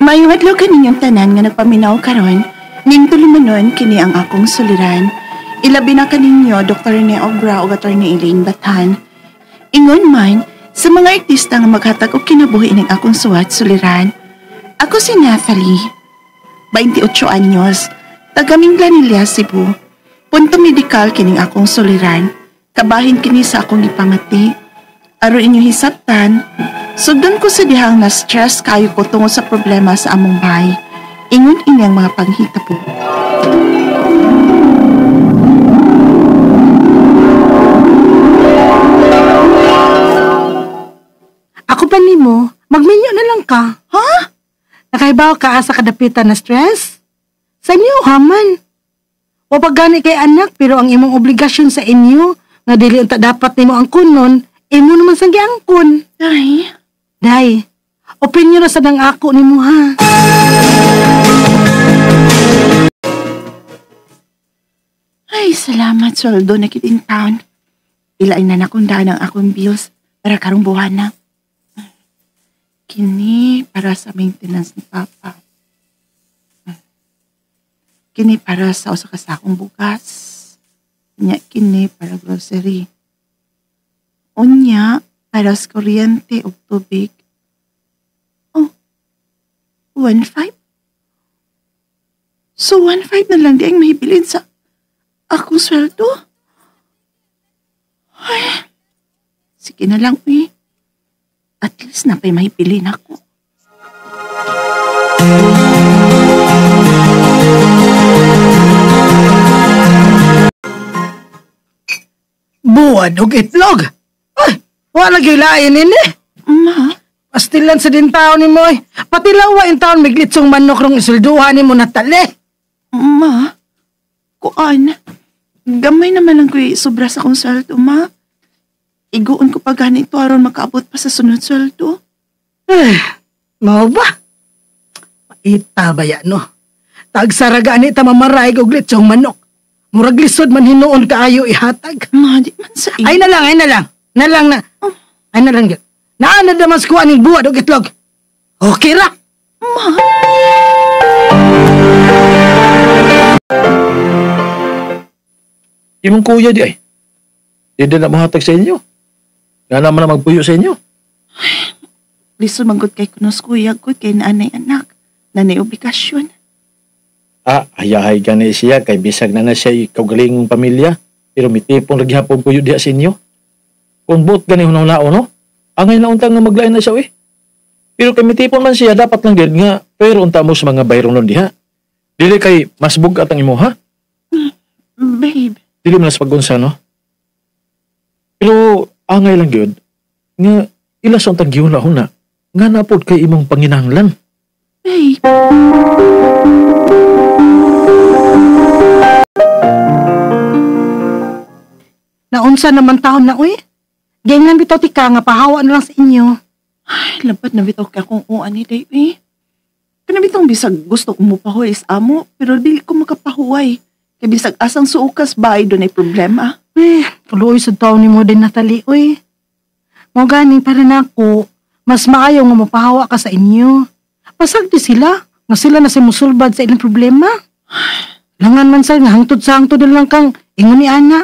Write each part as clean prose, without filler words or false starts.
Mayong adlaw kaninyong tanan nga nagpaminaw karon, ning tulumanon kini ang akong suliran. Ilabi na kaninyo Dr. Rene Obra o Attorney Elaine Bathan. Ingon man sa mga artista nga maghatag og kinabuhi ning akong suwat suliran. Ako si Nathalie, 28 anyos, taga Minglanilla, Cebu. Punto medikal kining akong suliran. Kabahin kini sa akong ipamati. Aron inyo hisabtan, sugdan ko sa dihang na stress kayo ko tungod sa problema sa among bahay. Ingon inyang mga panghitabo. Ako pa nimo, magminyo na lang ka. Ha? Nakaibaw ka sa kadapitan na stress? Sa inyo, haman. O pagani kay anak, pero ang imong obligasyon sa inyo, nga dili unta dapat nimo ang kunon, imo naman sang giangkon. Ay, Day, opinyon na sa nang ako nimo ha. ay salamat sweldo na kiting taon. Ilain na nakundaan ang akong bills para karong buwan na. Kini para sa maintenance ni Papa. Kini para sa usa ka sakong bugas. Nya kini para grocery. Unya para sa kuryente o tubig. Oh, 1.5? So 1.5 na lang di ang mahibilin sa akong sweldo? Ay, sige na lang eh. At least na pa'y mahipilin ako. Buwan og itlog. Ay, wala gilain ini. Ma, Pastilan sa din taon ni mo eh. Pati lawa in taon miglitsong manok rong isulduhan ni mo natali. ma, kuan. Gamay naman lang ko'y sobra sa akong sweldo, ma. Iguon ko pa ganito aron makaabot pa sa sunod sweldo. Mao ba? Maita ba yan, no? Tagsaraga ni ta mamaray og litsong manok. Murag lisod man hinuon kaayo ihatag. Ma, di man sa Ay na lang. Ay na lang yun. Naanad naman sa kuha ning buwad og itlog. Okay ra. Ma, Imong kuya di ay. Di na mahatag sa inyo. Nga naman na magpuyo sa inyo. lisod manggod kay kunos kuya ko kay naanay anak. Nanay obligasyon. Hayahay gani siya kay bisag na siya kaugalingong pamilya. Pero mitipong naghihapon puyo diha sa inyo. Kung buot gani hunaw-nao, no? Angay na untang nga maglain na siya, eh. Pero kay mitipon man siya, dapat lang din nga, pero unta mo sa mga bayrong nun diha. Dili kay mas bugat ang imo, ha? Babe, Dili man sa pagunsa, no? Pero angay lang yun, nga ilas ang tagiyon na huna, nga napod kay imong panginahanglan. babe. Naunsa naman taon na, uy. Ganyan bitaw ti ka nga pahawa na lang sa inyo. Ay, labat na bitaw ka kung uan ni Day, eh. Kanabitong bisag gusto kong mupahuay sa amo, pero dili ko makapahuway. Kaya bisag asang suukas ba doon ay problema. Tuloy sa taon ni mo din, Natalie, uy. Mo gani para na ako, mas maayaw nga mapahawa ka sa inyo. Pasagdi sila, nga sila na si musulbad sa ilang problema. Langan man sa nga hangtod sa hangtod na lang kang ingon ni Ana.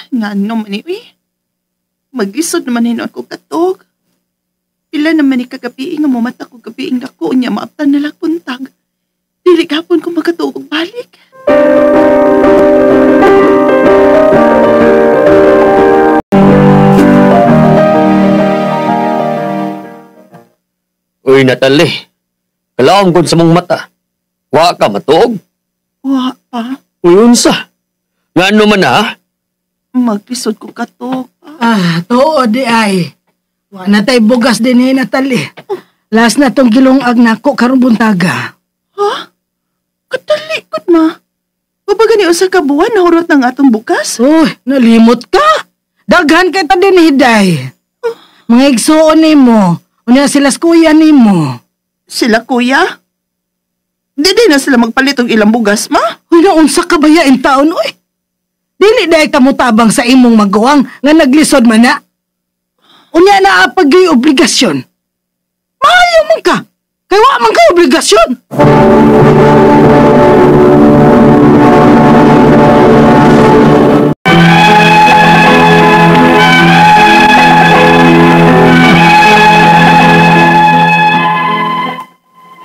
Nga ano man eh. Mag-isod naman hinon ko katog. Pila naman ni kagabi nga mumata ko gabi ang dako niya maaptan na lang puntag. Dili kapon ko makatuog og balik. Uy, Natalie. Kalaong gud sa mong mata. Wa ka matuog. Wa pa. Uy, unsa? Nga ano man ha? Mag-isod ko katog. Too di ay. Wa na tay bugas din eh, Natalie. Last na tong gilungag na ko karong buntaga. Ha? Katalikod ma. Babaga ni usa ka buwan nahurot ng atong bukas. Uy, nalimot ka. Daghan kay ta din hiday. Mga igsuon nimo. Unya sila sa kuya nimo. Sila kuya? Di na sila magpalit og ilang bugas, ma? Uy, naunsa ka baya in taon, uy? Dili dahil ka mo tabang sa imong maguwang nga naglisod man na. Unya na apag yung obligasyon. Maayaw man ka. Kaya wa man ka obligasyon.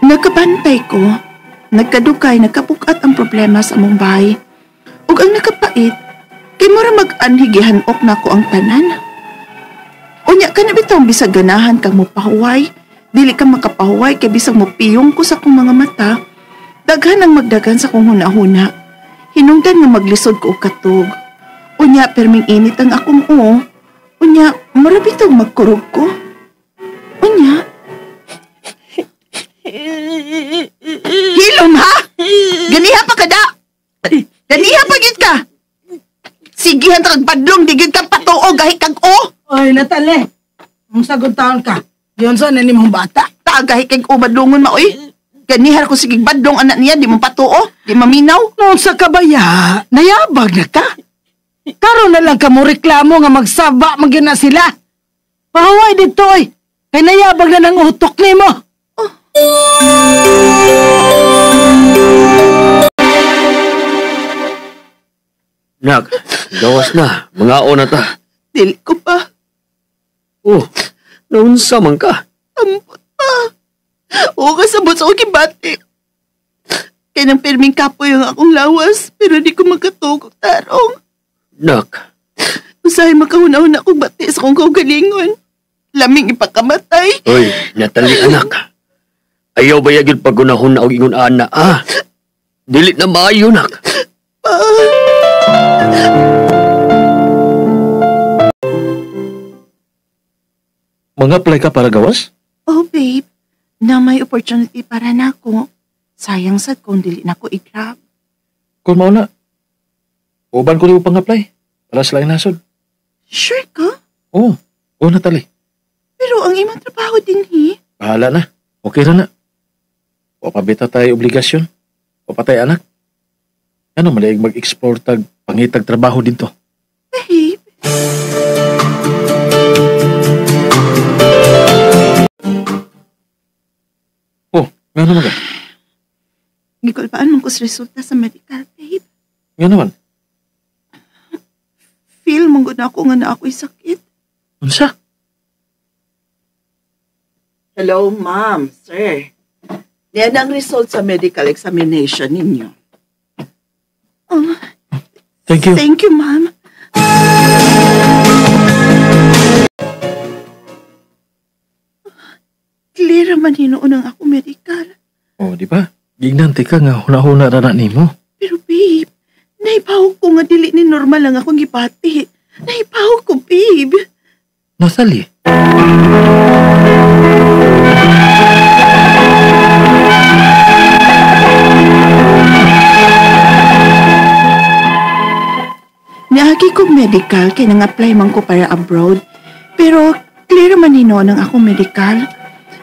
Nakabantay ko, nagkadugay, nagkapukat ang problema sa among bahay. Ug ang nakapait, kay mura mag-anhigihanok na ko ang tanan. Unya ka na bitong bisag ganahan kang mopahuway, dili ka makapahuway kay bisag mopiyong ko sa kong mga mata, daghan ang magdagan sa kong hunahuna. Hinungdan nga maglisod ko og katog. Unya perming init ang akong unya mura bitong magkurog ko. Unya Hilom ha? Ganiha pa kada? Ganiha pa gid ka? Sigihan ta kag badlong digid kang patuog gahi kag Oy, Natale. Ang sagod taon ka. Diyon sa nani mong bata. Tagay kag badlongon ma oy. Ganiha ko sigig badlong anak niya di mo patuo, di maminaw. Noon sa kabaya, nayabag na ka. Karon na lang ka mo reklamo nga magsaba magyud na sila. Pahuway dito oy. Kay nayabag na ng utok nimo. Nak, gawas na. Mga na ta. Dili ko pa. Oh, naunsa man ka? Ambot pa. O kasabot sa akong bati. Kaya nang perming kapoy ang akong lawas, pero di ko magkatugog tarong. Nak, Usahay makahuna-huna akong bati sa akong kaugalingon. Laming ipakamatay. oy, Natalie anak. Ayaw ba yagid pagunahon na og ingon ana, Dili na maayo, nak. Mag-apply ka para gawas? Oh, babe. Na may opportunity para nako. Sayang sad kung dili nako i-grab. Kung mao na, uban ko rin pang-apply para sa lain nasod. Sure ka? Oo, Natalie. Pero ang imong trabaho din, Bahala na. Okay ra na. Wapabita tayo obligasyon. Wapatay anak. Ano malaig mag-explore tag pangitag trabaho dito. Babe. Oh, nga naman ka. Gikulpaan mong kus resulta sa medical, babe. Nga naman. Feel mong gud ako nga na ako'y sakit. Unsa? Hello, ma'am, sir. Yan ang result sa medical examination ninyo. Oh, Thank you. thank you, ma'am. Clear man hinuon ang ako medical. Oh, di ba? Gignanti ka nga huna-huna ra na nimo. Pero babe, naipahog ko nga dili ni normal lang akong gipati. Naipahog ko, babe. Natalie. Naagi kong medical kay nang-apply man ko para abroad. Pero clear man hinuon ang akong medical.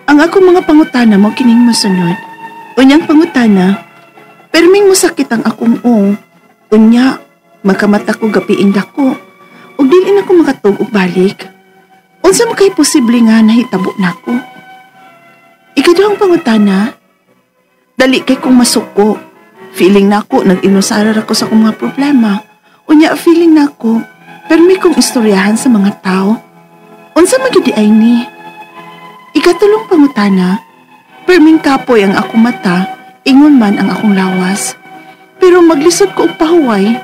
Ang akong mga pangutana mo kining mosunod. Unyang pangutana, perming mo sakit ang akong Unya, makamata ko gapiin dako. Ug dili na ko makatug og balik. Unsa man kay posible nga nahitabo nako? Ikaduhang pangutana, dali kay kong masuko. Feeling nako nag-inusara ako sa akong mga problema. Unya feeling nako, permi kong istoryahan sa mga tao. Unsa man gyud ay ni? Ikatulong pangutana, perming kapoy ang akong mata, ingon man ang akong lawas. Pero maglisod ko og pahuway,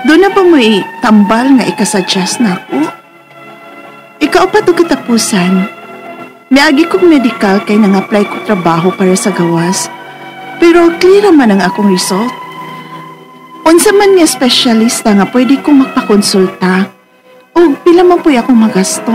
doon na pa mo'y tambal nga ikasuggest na ako. Ikaupat og katapusan, miagi kong medical kay nang-apply ko trabaho para sa gawas. Pero clear man ang akong result. Unsa man nga espesyalista nga pwede kong magpakonsulta o pila man po'y akong magasto.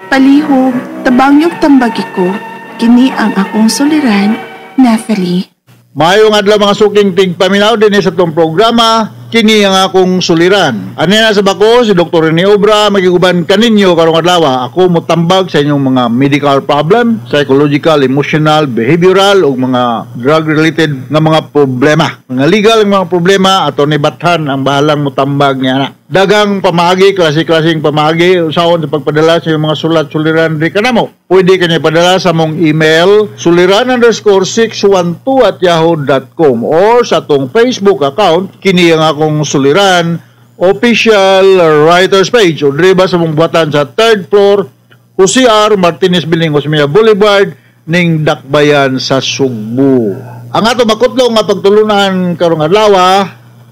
Palihog, tabangyog tambagi ko, kini ang akong suliran, Nathalie. Mayong adlaw mga suking tigpaminaw din sa itong programa, kini ang akong suliran. Ani na sa bako si Dr. Rene Obra magiguban kaninyo karong adlaw. Ako motambag sa inyong mga medical problem, psychological, emotional, behavioral ug mga drug related nga mga problema. Mga legal nga mga problema ato ni bathan ang bahalang motambag niya na. Dagang pamagi, klase-klaseng pamagi, usahon sa pagpadala sa mga sulat-suliran di kanamo. Pwede kanya padala sa mong email suliran_612@yahoo.com or sa atong Facebook account kini ang akong suliran official writers page o driba sa mong buhatan sa 3rd floor Jose R. Martinez Bilinggo Osmeña Boulevard ning Dakbayan sa Sugbo. Ang ato makutlo nga pagtulunan karong adlaw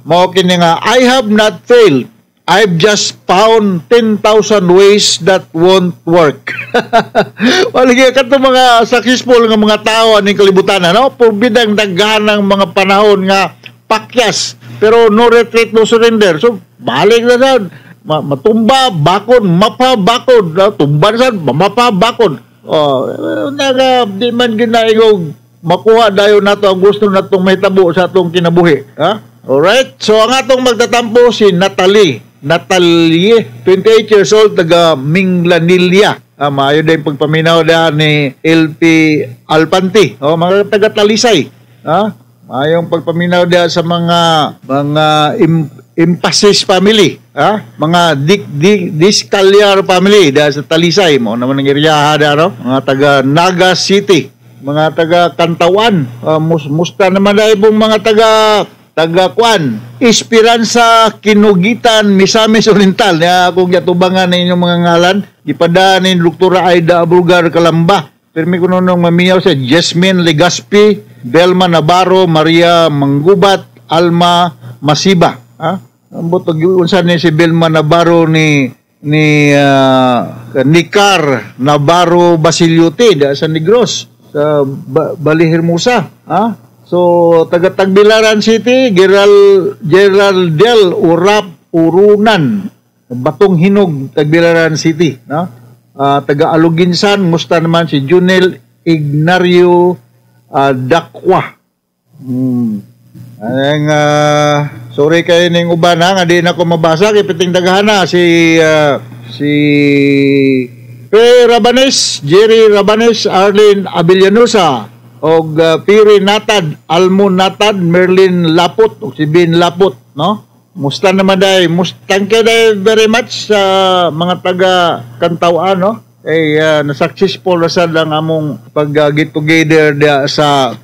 mao kini nga I have not failed. I've just found 10,000 ways that won't work. Waligi kato mga successful nga mga tao aning kalibutan, no? Purbidang daghan ng mga panahon nga pakyas, pero no retreat, no surrender. So, balik na sad. Matumba, bakod, mapa, bakod. Tumba na sad, mapa, bakod. Di man ginaingog makuha dayon nato ang gusto natong mahitabo sa atong kinabuhi. Ha? Alright? So, ang atong magtatampo si Natalie, 28 years old, taga Minglanilla. Maayo din pagpaminaw da ni LP Alpanti. Mga taga Talisay. Maayong pagpaminaw da sa mga Impasis family. Mga Discalyar family da sa Talisay. Mo naman ang iriyaha da, no? Mga taga Naga City. Mga taga Kantawan. Musta naman da ibong mga taga Kwan, Esperanza, Kinugitan, Misamis Oriental. Kung yatubangan na inyong mga ngalan, ipadaan ni Dr. Aida Abulgar Kalamba. Permi ko nung mamiyaw sa Jasmine Legaspi, Belma Navarro, Maria Manggubat, Alma Masiba. Ang butog yun sa ni si Belma Navarro ni Nicar Navarro Basilyuti sa Negros, sa Balihirmusa. So, taga-Tagbilaran City, Geraldel Urap Urunan, Batong Hinog, Tagbilaran City. No? Taga-Aluginsan, musta naman si Junel Ignario Dakwa. Sorry kayo ning uban nga di na ko mabasa, kipiting dagahana si Rabanes, Jerry Rabanes, Arlene Abellanosa, og Piri Natad, Almon Natad, Merlin Lapot, og si Bin Lapot, no? Musta naman day, thank you day very much sa mga taga Kantawan, no? Na-successful na sad lang among pag-get together dia sa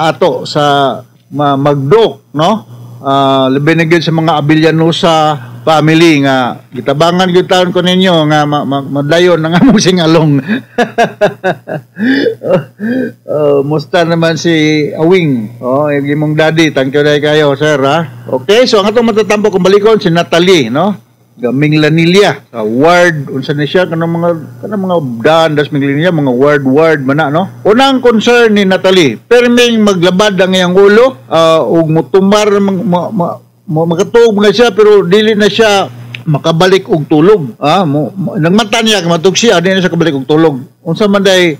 ato, sa Magdok, no? Labi na gyud sa mga Abellanosa family nga gitabangan gyud taon ko ninyo nga madayon nga among singalong. Musta naman si Awing, yung imong daddy, thank you day kayo sir, ha? Okay, so ang atong matatampo kung balikon si Natalie, no? Gaming Lanilla sa ward unsa ni siya kanang mga dandas Minglanilla, mga ward man no. Unang concern ni Natalie, perming maglabad ang iyang ulo ug mutumbar makatuog na siya pero dili na siya makabalik og tulog. Nagmata niya matug siya di na siya kabalik og tulog. Unsa man day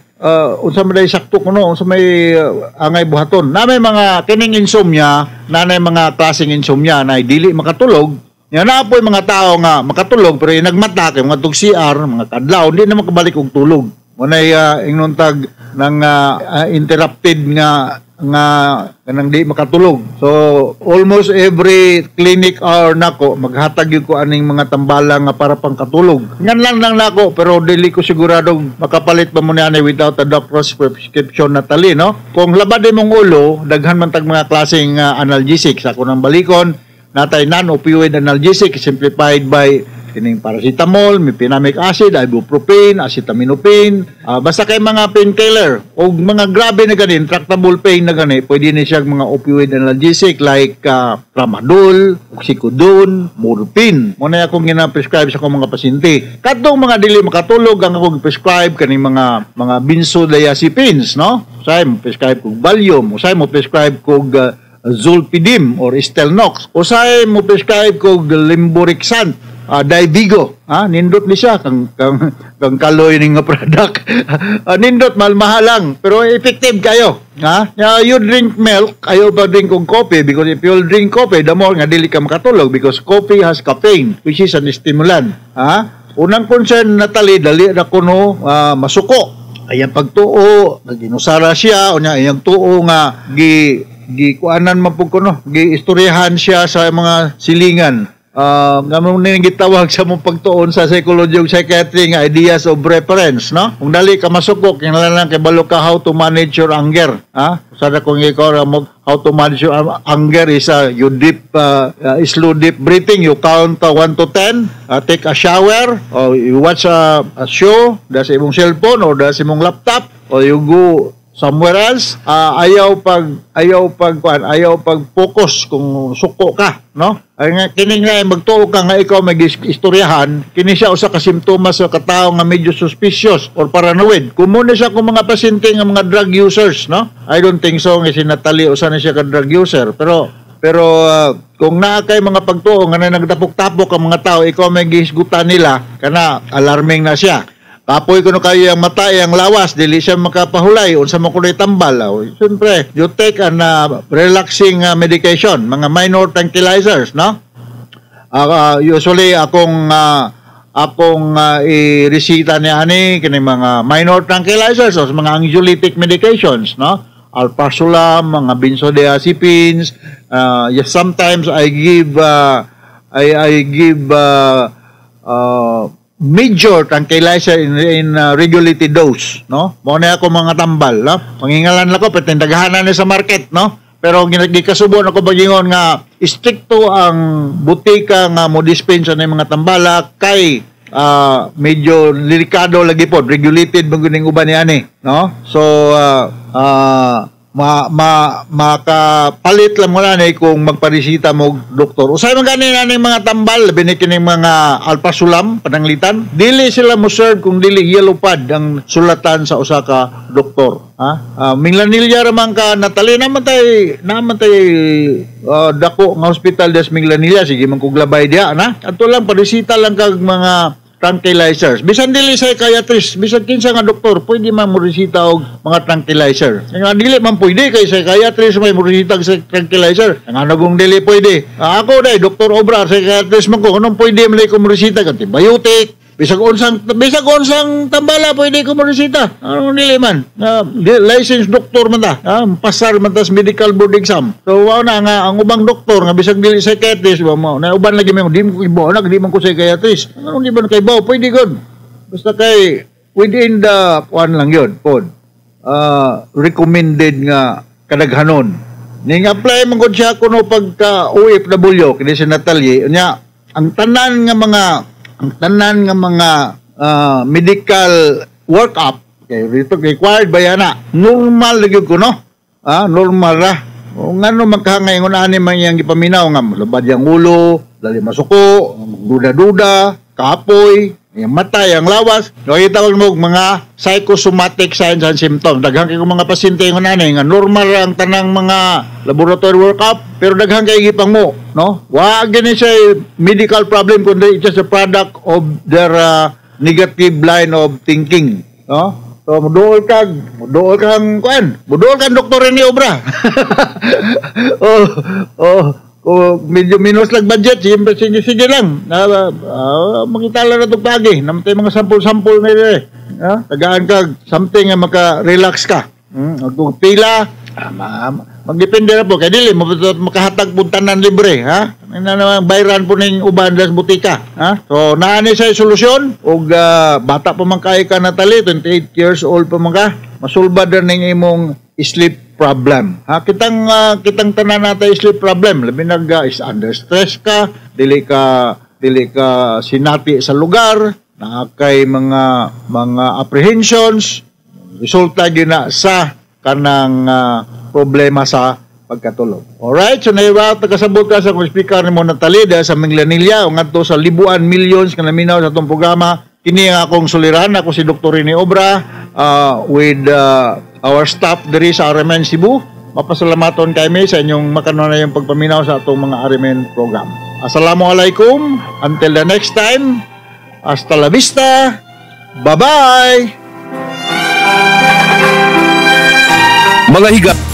sakto kuno, unsa may angay buhaton. Na may mga kining insomnia, nanay mga klaseng insomnia na dili makatulog. Yan na po yung mga tao nga makatulog pero yung nagmata kay mga tug-CR, mga kadlaw, hindi na makabalik og tulog. Munay ingnontag ng interrupted nga kanang di makatulog. So almost every clinic hour nako maghatag gyud ko aning mga tambala nga para pang katulog. Ngan lang nako pero dili ko siguradong makapalit pa mo ni without a doctor's prescription, Natalie, no? Kung labad imong ulo, daghan man tag mga klaseng analgesics ako nang balikon. Natay non-opioid analgesic simplified by kining paracetamol, mefenamic acid, ibuprofen, acetaminophen, basta kay mga painkiller o mga grabe na ganin, tractable pain na gani, pwede ni siya mga opioid analgesic like tramadol, oxycodone, morphine. Muna akong gina-prescribe sa akong mga pasyente. Kadtong mga dili makatulog ang akong prescribe kaning mga benzodiazepines, no? Usay mo prescribe kog Valium, usay mo prescribe kog Zolpidem or Stelnox. Usay mo prescribe kog Limborexant. Daivigo, nindot ni siya kang kaloy ning nga product. Nindot mahal lang pero effective kayo. You drink milk, ayaw pa drink og coffee because if you drink coffee, the more nga dili ka makatulog because coffee has caffeine which is an stimulant. Unang concern Natalie, dali na kuno masuko. Ayang pagtuo, ginusara siya, unya ayang tuo nga gikuanan man pud kuno, giistoryahan siya sa mga silingan. Nga mo ning gitawag sa mong pagtuon sa psychology ug psychiatry nga ideas of reference, no? Kung dali ka masukok, kinahanglan kay balo ka how to manage your anger, Sada kung ikaw mo how to manage your anger is you slow deep breathing, you count 1 to 10, take a shower, or you watch a show sa imong cellphone or sa imong laptop, or you go somewhere else. Ayaw pag focus kung suko ka, no? Ay nga kini nga magtuo ka nga ikaw mag-istoryahan, kini siya usa ka simptomas sa katao nga medyo suspicious or paranoid. Kumuna siya kung mga pasyente nga mga drug users, no? I don't think so nga si Natalie usa na siya ka drug user, pero kung naa kay mga pagtuo nga nagtapok-tapok ang mga tao, ikaw may gihisgutan nila kana alarming na siya. Kapoy kuno kayo ang mata, ang lawas, dili siya makapahulay, unsa mo kuno'y tambal. Siyempre, you take an relaxing medication, mga minor tranquilizers, no? Usually, akong i-resita ni ani kini mga minor tranquilizers o mga anxiolytic medications, no? Alprazolam, mga benzodiazepines. Yes, sometimes I give major tranquilizer in regulated dose, no? Mo na ako mga tambal, no? Mangingalan lang ko petendagahanan ni sa market, no? Pero gikasubon ako bagingon nga stricto ang butika nga mo dispensa ng mga tambala kay medyo delikado lagi po, regulated mga uban ni ani, no? So makapalit lang mo na kung magparisita mo doktor. Usay man ganin na mga tambal, binikining mga alprazolam, pananglitan, dili sila mo serve kung dili yellow pad ang sulatan sa usa ka doktor. Minglanilya raman ka, Natalie, naman tay dako nga hospital des Minglanilya, sige man kog labay diha, na? Ato lang parisita lang kag mga tranquilizers. Bisan dili psychiatrist, bisan kinsa nga doktor, pwede man mo resita og mga tranquilizer. Nga dili man pwede kay psychiatrist may mo resita og tranquilizer. Nga nagong dili pwede. Ako dai Dr. Obra, psychiatrist man ko, anong pwede man ko mo resita kanti antibiotic. Bisag unsang tambala pwede ko mo resita. Anong dili man. Licensed doktor man ta. Pasar man ta sa medical board exam. So wao na nga ang ubang doktor nga bisag dili psychiatrist ba mo. Na uban lagi mo di mo ibo na di man ko psychiatrist. Anong di man kay baw pwede gud. Basta kay within the one lang yun pod. Recommended nga kadaghanon. Ning apply man gud siya kuno pagka OFW kini si Natalie nya ang tanan nga mga medical workup kay rito required ba yana normal lagi ko no normal ra o ngano magkahangayon ani man yang gipaminaw nga labad yang ulo dali masuko duda-duda kapoy yung mata yang lawas no itawag mo mga psychosomatic signs and symptoms daghang kay mga pasyente ngo nani nga normal ra ang tanang mga laboratory workup pero daghang kay gipang mo no wa gani siya medical problem kundi it's just a product of their negative line of thinking, no? So muduol kang doktor ni obra. Medyo minus lang budget, siyempre sige lang. Makitala na itong pagi. Namatay mga sampul-sampul na rin. Tagaan ka, something nga maka-relax ka. Kung pila, magdepende na po. Kaya dili, makahatag puntanan libre. Bayran po ng uban das butika. So, naani sa solusyon. O bata pa man kaya ka, Natalie, 28 years old pa man ka. Masulba din ng imong sleep problem. Kitang tanan natin sleep problem. Labi is under stress ka, dili ka sinati sa lugar, nakakay mga apprehensions, resulta din na sa kanang problema sa pagkatulog. Alright, so naiwa tagasabot ka sa speaker ni mo Natalie sa Minglanilya o ngadto sa libuan millions ka naminaw sa itong programa. Kini ang akong suliran, ako si Dr. Rene Obra with our staff diri sa RMN Cebu. Mapasalamaton kami sa inyong makanunayang pagpaminaw sa atong mga RMN program. Assalamualaikum. Until the next time. Hasta la vista. Bye-bye. Mga higa